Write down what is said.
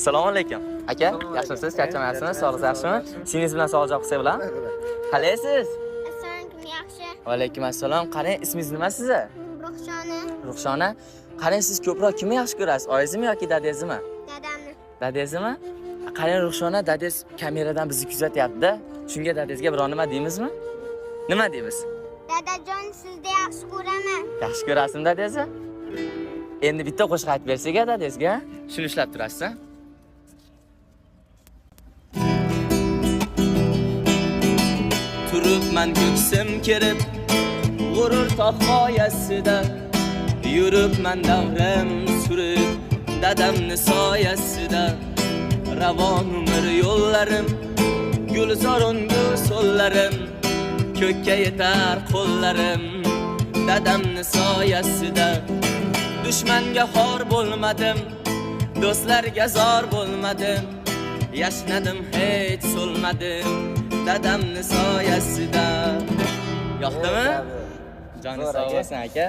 Assalomu alaykum. Aka, yaxshimisiz? Charchamayapsizmi? Sog'ligingiz yaxshimi? Ismingiz bilan sog'liq qilsa bilan? Qalaysiz? Assalomu yaxshi. Va alaykum assalom. Qarang, ismingiz nima sizni? Ruxshona. Ruxshona. Qarang, siz ko'proq kimni yaxshi ko'rasiz? Oyingizmi yoki dadangizmi? Dadamni. Dadangizmi? Qarang, Ruxshona, dadangiz kameradan bizni kuzatyapti-da. Shunga dadangizga biror nima deymizmi? Nima deymiz? Dadajon, sizni yaxshi ko'raman. Yaxshi ko'rasizmi dadangizni? Endi bitta qo'shiq aytib bersak dadangizga, shuni ushlab turasiz. Turibman ko'ksim kirib, g'urur tog'oyasida, yuribman davrim surib, dadamni soyasida, ravon umr yo'llarim, gulzorun so'llarim, ko'kka yetar qo'llarim, dadamni soyasida. Dushmanga xor bo'lmadim, do'stlarga zor bo'lmadim, yashnadim hech so'lmadim, dadamni soyasida. Yoqdimi? Joningiz sog' bo'lsin aka.